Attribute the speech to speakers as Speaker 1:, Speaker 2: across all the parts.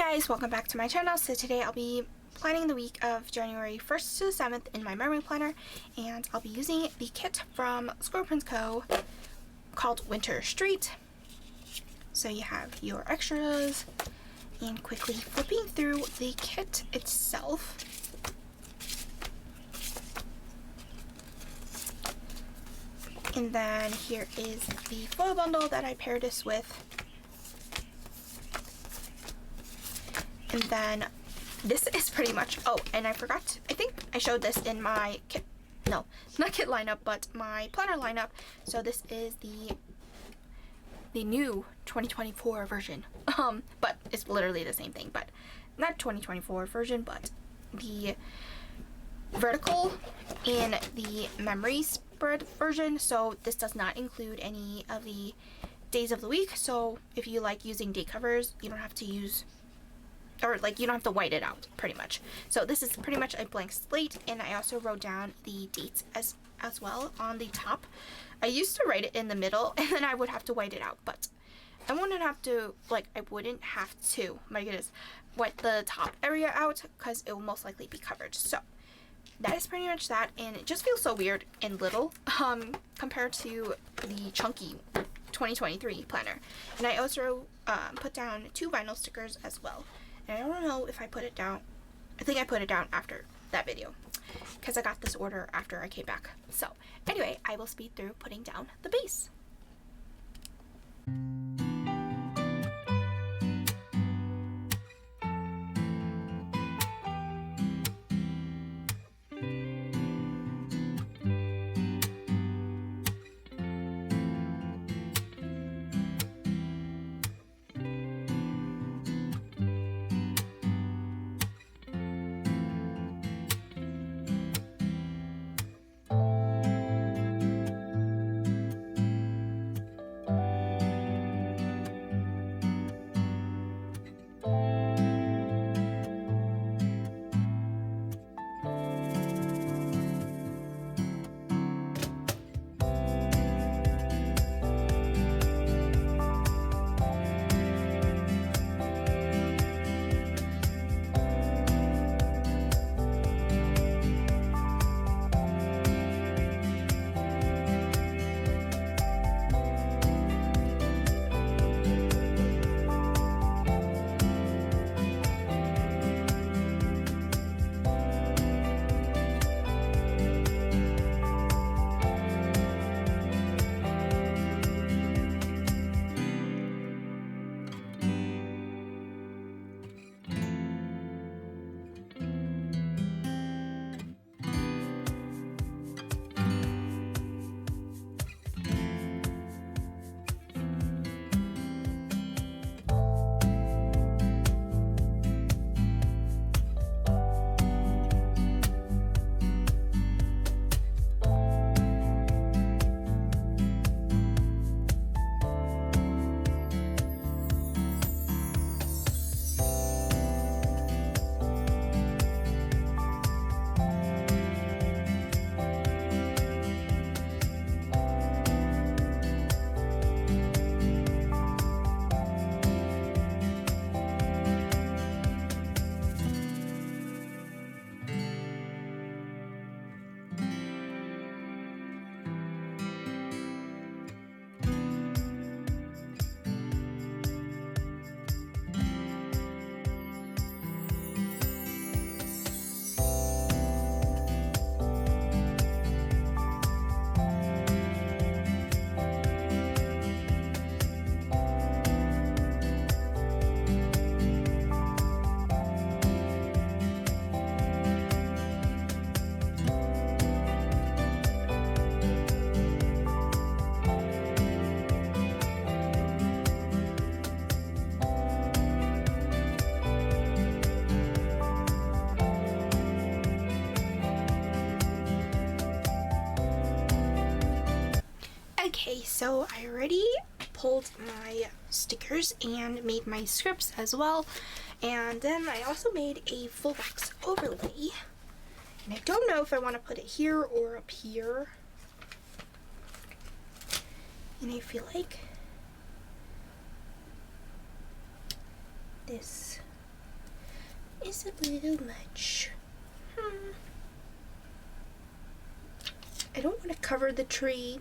Speaker 1: Guys, welcome back to my channel. So today I'll be planning the week of January 1st to the 7th in my memory planner, and I'll be using the kit from ScribblePrintsCo called Winter Street. So you have your extras, and quickly flipping through the kit itself. And then here is the foil bundle that I paired this with. And then this is pretty much, oh, and I forgot, I think I showed this in my kit, no, not kit lineup, but my planner lineup. So this is the new 2024 version, but it's literally the same thing, but not 2024 version, but the vertical in the memory spread version. So this does not include any of the days of the week. So if you like using date covers, you don't have to use, or like you don't have to white it out pretty much. So this is pretty much a blank slate, and I also wrote down the dates as well on the top. I used to write it in the middle and then I would have to white it out, but I wouldn't have to, my goodness, white the top area out because it will most likely be covered. So that is pretty much that, and it just feels so weird and little compared to the chunky 2023 planner. And I also put down 2 vinyl stickers as well. And I don't know if I put it down. I think I put it down after that video because I got this order after I came back. So anyway, I will speed through putting down the base. Okay, so I already pulled my stickers and made my scripts as well, and then I also made a full box overlay, and I don't know if I want to put it here or up here, and I feel like this is a little much. I don't want to cover the tree.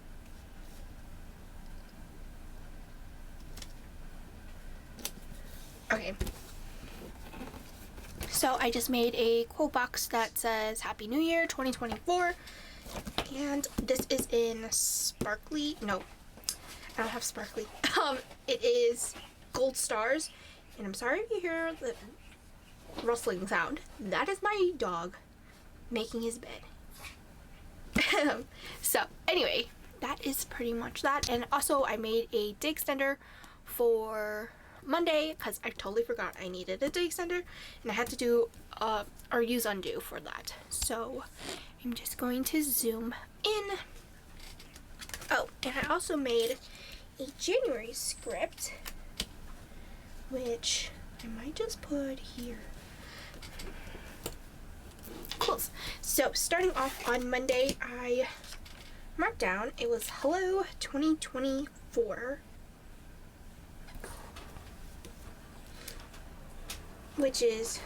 Speaker 1: Okay. So I just made a quote box that says Happy New Year 2024. And this is in sparkly. No, I don't have sparkly. It is gold stars. And I'm sorry if you hear the rustling sound. That is my dog making his bed. So anyway, that is pretty much that. And also I made a day extender for Monday because I totally forgot I needed a day extender and I had to do or use undo for that. So I'm just going to zoom in. Oh, and I also made a January script, which I might just put here. Close. So starting off on Monday, I marked down, it was Hello 2024, which is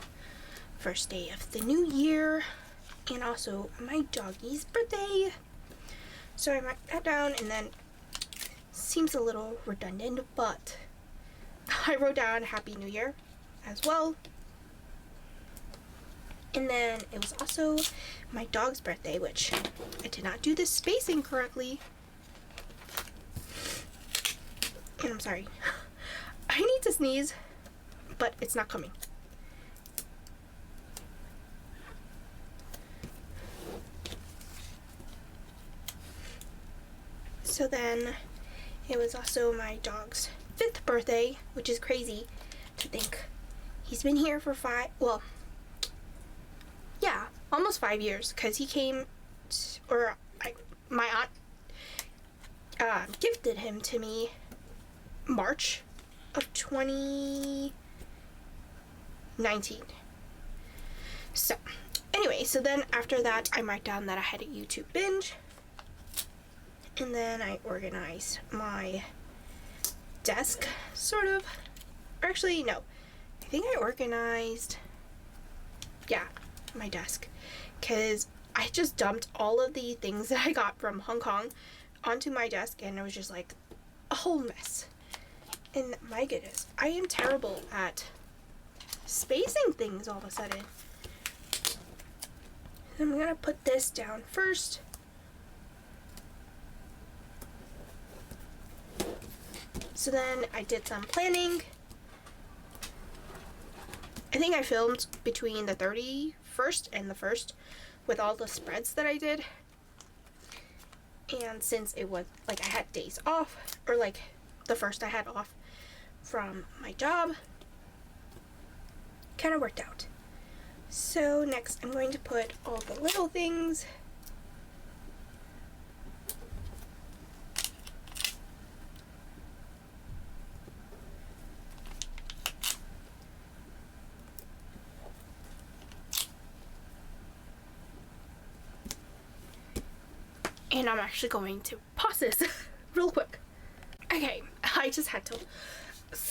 Speaker 1: first day of the new year and also my doggy's birthday. So I marked that down, and then seems a little redundant, but I wrote down Happy New Year as well. And then it was also my dog's birthday, which I did not do the spacing correctly. And I'm sorry. I need to sneeze, but it's not coming. So then it was also my dog's 5th birthday, which is crazy to think. He's been here for almost 5 years, because he came, my aunt gifted him to me March of 2019. So anyway, so then after that I marked down that I had a YouTube binge, and then I organized my desk, sort of, or actually no, I think I organized, my desk, because I just dumped all of the things that I got from Hong Kong onto my desk, and it was just like a whole mess. And my goodness, I am terrible at spacing things all of a sudden. I'm gonna put this down first. So then I did some planning. I think I filmed between the 31st and the 1st with all the spreads that I did. And since it was like I had days off, or like the 1st I had off from my job, kind of worked out. So next I'm going to put all the little things. And I'm actually going to pause this real quick. Okay, I just had to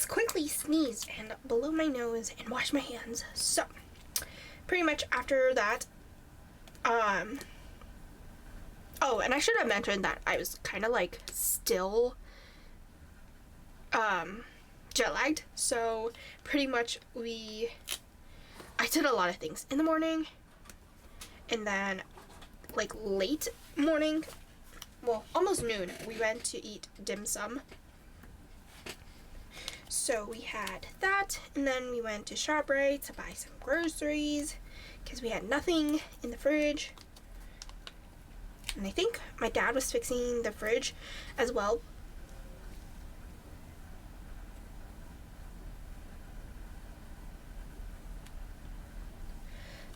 Speaker 1: quickly sneeze and blow my nose and wash my hands. So, pretty much after that, oh, and I should have mentioned that I was kind of like still jet lagged. So, pretty much I did a lot of things in the morning, and then like late morning, well, almost noon, we went to eat dim sum. So we had that, and then we went to ShopRite to buy some groceries because we had nothing in the fridge. And I think my dad was fixing the fridge as well.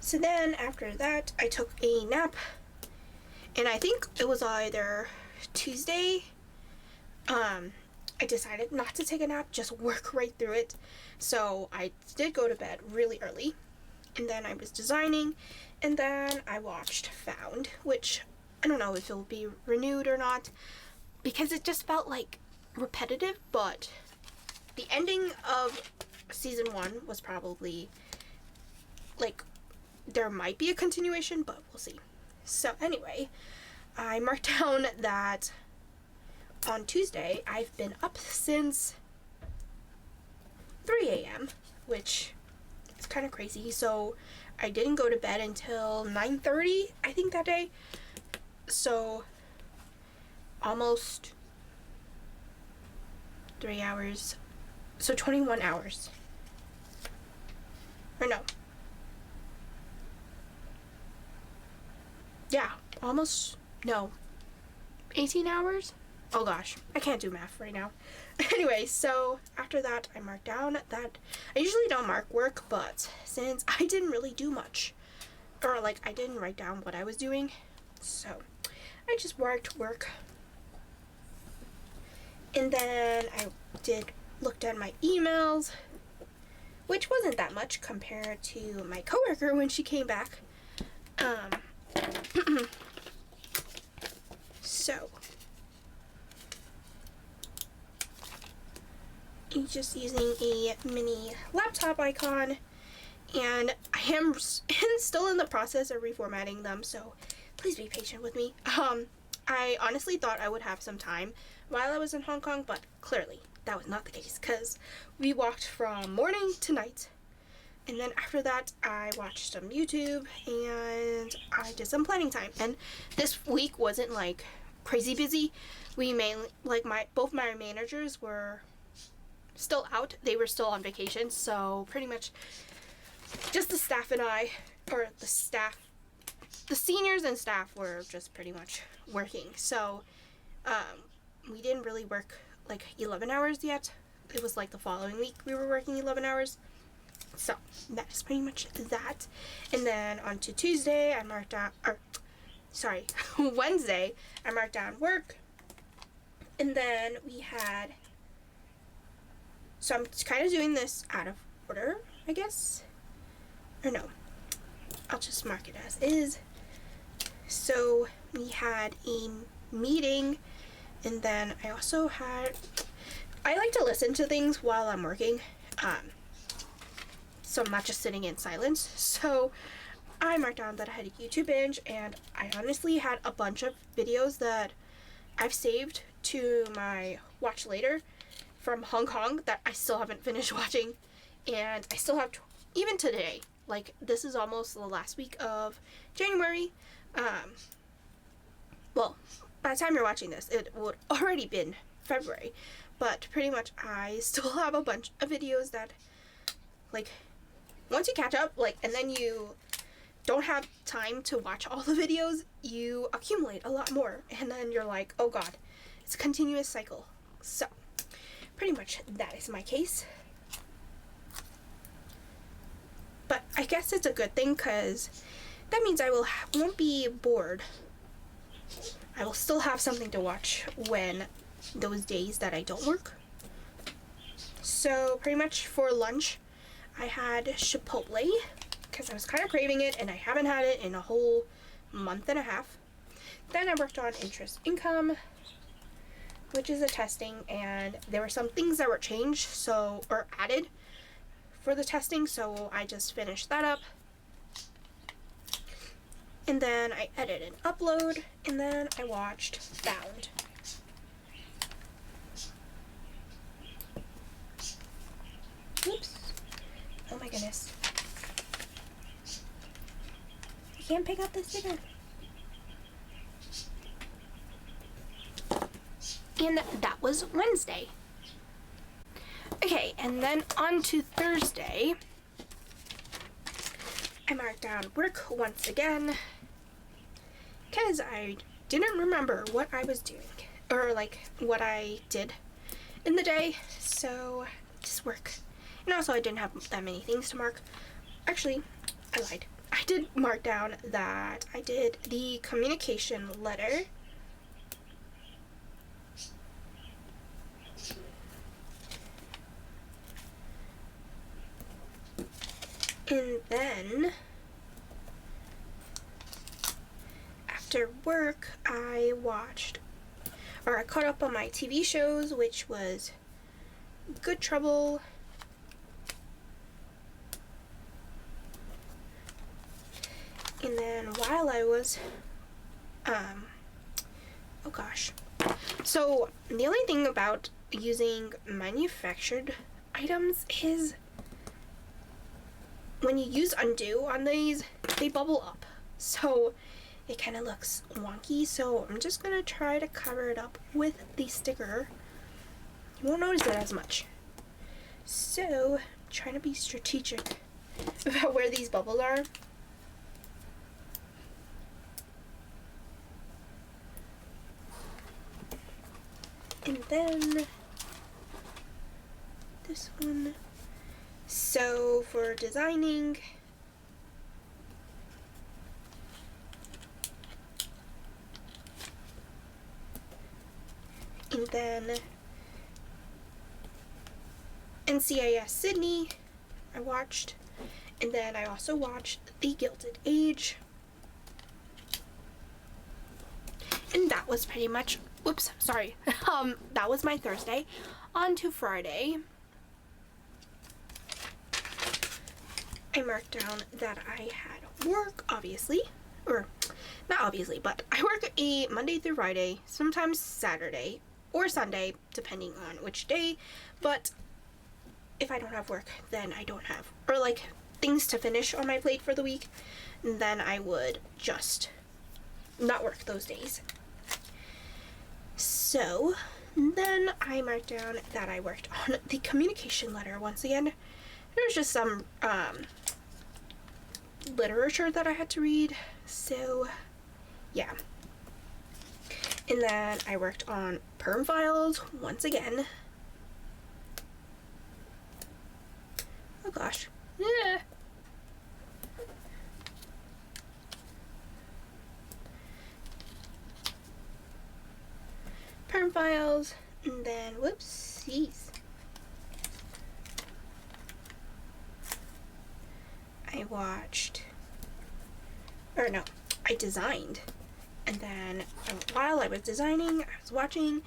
Speaker 1: So then after that, I took a nap. And I think it was either Tuesday, I decided not to take a nap, just work right through it. So I did go to bed really early, and then I was designing, and then I watched Found, which I don't know if it'll be renewed or not, because it just felt like repetitive, but the ending of season 1 was probably like, there might be a continuation, but we'll see. So anyway, I marked down that on Tuesday I've been up since 3 a.m., which is kind of crazy. So I didn't go to bed until 9:30, I think, that day. So almost 3 hours. So 21 hours. Or no. Yeah, almost, no, 18 hours? Oh gosh, I can't do math right now. Anyway, so after that, I marked down that I usually don't mark work, but since I didn't really do much, or like I didn't write down what I was doing, so I just marked work. And then I looked at my emails, which wasn't that much compared to my coworker when she came back. So I'm just using a mini laptop icon, and I am still in the process of reformatting them, so please be patient with me. I honestly thought I would have some time while I was in Hong Kong, but clearly that was not the case, because we walked from morning to night. And then after that, I watched some YouTube and I did some planning time. And this week wasn't like crazy busy. We mainly, like, both my managers were still out. They were still on vacation. So pretty much just the staff and I, or the seniors and staff were just pretty much working. So we didn't really work like 11 hours yet. It was like the following week we were working 11 hours. So that is pretty much that. And then on to Tuesday, I marked down, Wednesday, I marked down work. And then we had, so I'm kind of doing this out of order, I guess. Or no, I'll just mark it as is. So we had a meeting, and then I also I like to listen to things while I'm working. So I'm not just sitting in silence. So I marked down that I had a YouTube binge, and I honestly had a bunch of videos that I've saved to my watch later from Hong Kong that I still haven't finished watching, and I still have even today. Like, this is almost the last week of January. Well, by the time you're watching this, it would already been February, but pretty much I still have a bunch of videos that, like, once you catch up, like, and then you don't have time to watch all the videos, you accumulate a lot more, and then you're like, oh god, it's a continuous cycle. So pretty much that is my case. But I guess it's a good thing, because that means I won't be bored. I will still have something to watch when those days that I don't work. So pretty much for lunch, I had Chipotle, because I was kind of craving it, and I haven't had it in a whole month and a half. Then I worked on interest income, which is a testing, and there were some things that were changed, or added for the testing, so I just finished that up. And then I edit and upload, and then I watched Bound. Oops. Oh my goodness. I can't pick up this sticker. And that was Wednesday. Okay, and then on to Thursday. I marked down work once again, because I didn't remember what I was doing, or like what I did in the day, so just work. And also I didn't have that many things to mark. Actually, I lied. I did mark down that I did the communication letter. And then after work, I caught up on my TV shows, which was Good Trouble, And then while I was, oh gosh. So the only thing about using manufactured items is when you use undo on these, they bubble up. So it kind of looks wonky. So I'm just gonna try to cover it up with the sticker. You won't notice it as much. So I'm trying to be strategic about where these bubbles are. And then this one. So for designing, and then NCIS Sydney I watched, and then I also watched The Gilded Age, and that was pretty much, whoops, sorry, that was my Thursday. On to Friday, I marked down that I had work, obviously, or not obviously, but I work a Monday through Friday, sometimes Saturday or Sunday, depending on which day, but if I don't have work, then I don't have, or like things to finish on my plate for the week, then I would just not work those days. So then I marked down that I worked on the communication letter once again. There's just some literature that I had to read, so yeah. And then I worked on perm files once again. Oh gosh. Yeah. Perm files, and then whoopsies. I watched, or no, I designed, and then while I was designing, I was watching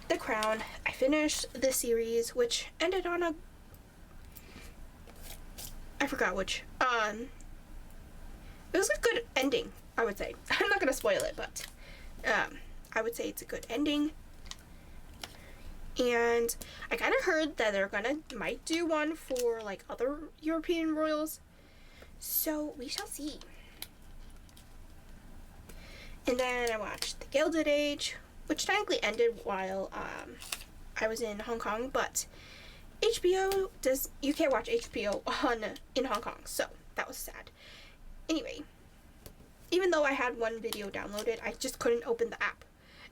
Speaker 1: The Crown. I finished the series, which ended on a, I forgot which, it was a good ending, I would say. I'm not gonna spoil it, but I would say it's a good ending. And I kind of heard that they're might do one for like other European royals, so we shall see. And then I watched The Gilded Age, which technically ended while I was in Hong Kong, but HBO you can't watch HBO in Hong Kong, so that was sad. Anyway, even though I had one video downloaded, I just couldn't open the app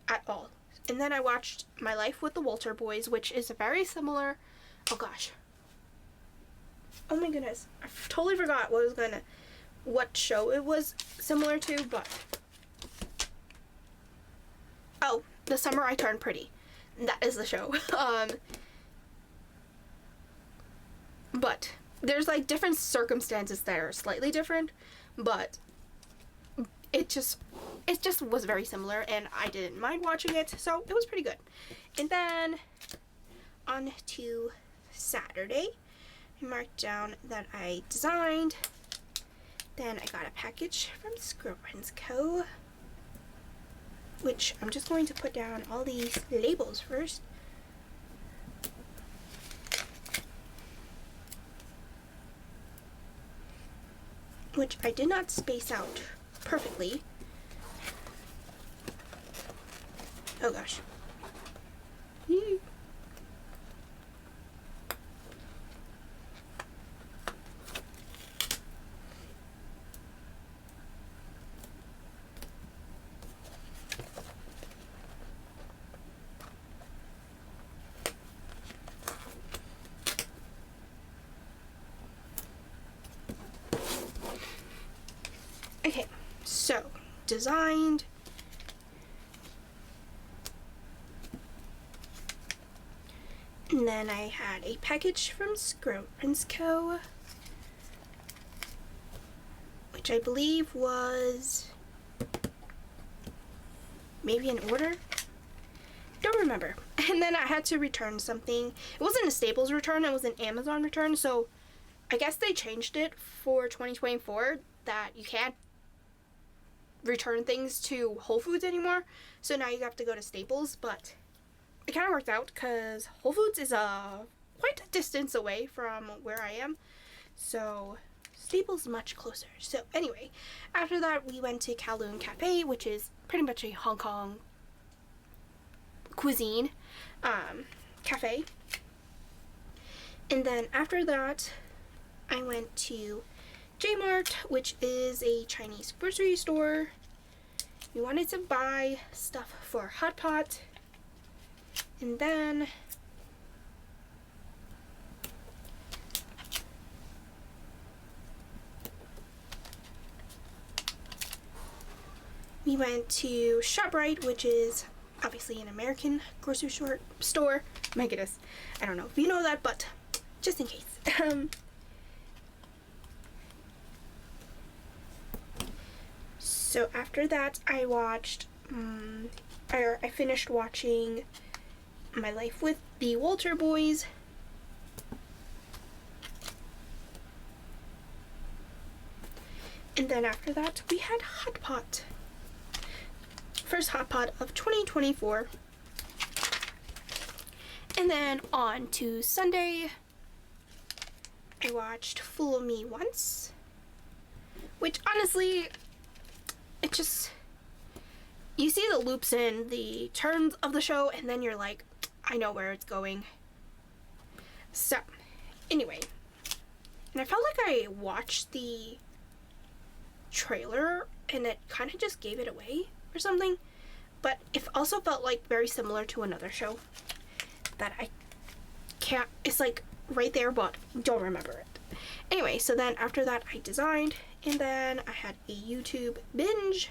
Speaker 1: at all. And then I watched My Life with the Walter Boys, which is a very similar, oh gosh, oh my goodness, I totally forgot what show it was similar to, but oh, The Summer I Turned Pretty. That is the show. But there's like different circumstances that are slightly different, but it just was very similar, and I didn't mind watching it, so it was pretty good. And then on to Saturday, I marked down that I designed. Then I got a package from ScribblePrintsCo, which I'm just going to put down all these labels first. Which I did not space out perfectly. Oh gosh. Yee. Okay, so designed. And then I had a package from ScribblePrintsCo, which I believe was maybe an order. Don't remember. And then I had to return something. It wasn't a Staples return, it was an Amazon return, so I guess they changed it for 2024 that you can't return things to Whole Foods anymore. So now you have to go to Staples, but it kind of worked out because Whole Foods is quite a distance away from where I am. So Staples is much closer. So anyway, after that we went to Kowloon Cafe, which is pretty much a Hong Kong cuisine cafe. And then after that I went to J-Mart, which is a Chinese grocery store. We wanted to buy stuff for Hot Pot. And then we went to ShopRite, which is obviously an American grocery store. My goodness, I don't know if you know that, but just in case. So after that, I watched, I finished watching My Life with the Walter Boys. And then after that, we had Hot Pot. First Hot Pot of 2024. And then on to Sunday, I watched Fool Me Once, which honestly, it just, you see the loops in the turns of the show and then you're like, I know where it's going. So anyway, and I felt like I watched the trailer and it kind of just gave it away or something, but it also felt like very similar to another show that I can't, it's like right there but don't remember it. Anyway, so then after that I designed, and then I had a YouTube binge,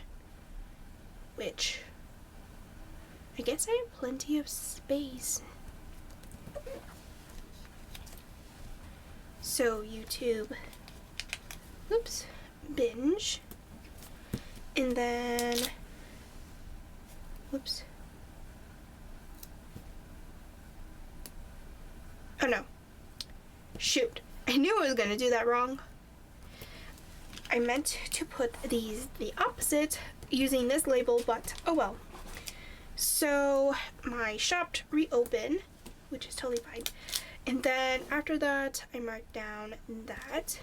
Speaker 1: which I guess I have plenty of space. So YouTube, oops, binge, and then, whoops, oh no, shoot, I knew I was gonna do that wrong. I meant to put these the opposite using this label, but oh well. So my shop reopened, which is totally fine. And then after that, I marked down that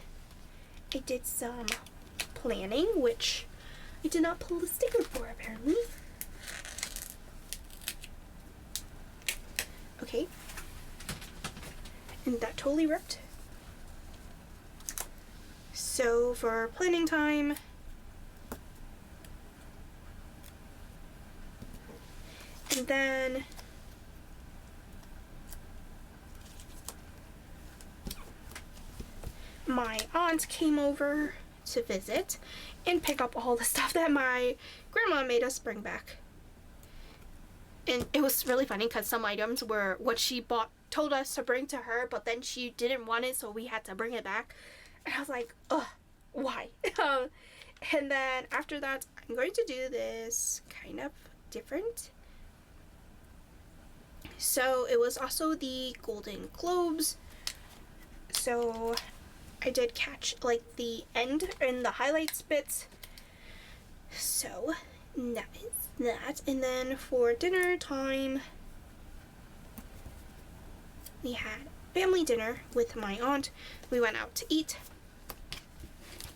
Speaker 1: I did some planning, which I did not pull the sticker for apparently. Okay. And that totally worked. So for planning time, and then my aunt came over to visit and pick up all the stuff that my grandma made us bring back. And it was really funny because some items were what she told us to bring to her, but then she didn't want it, so we had to bring it back. And I was like, ugh, why? And then after that, I'm going to do this kind of different. So it was also the Golden Globes. So I did catch like the end and the highlights bits. So that is that. And then for dinner time, we had family dinner with my aunt. We went out to eat.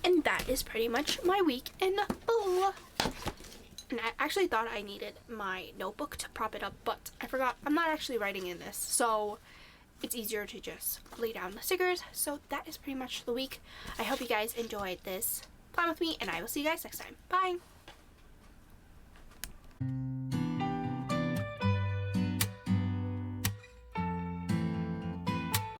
Speaker 1: And that is pretty much my week in full. And I actually thought I needed my notebook to prop it up, but I forgot. I'm not actually writing in this, so it's easier to just lay down the stickers. So that is pretty much the week. I hope you guys enjoyed this plan with me, and I will see you guys next time. Bye!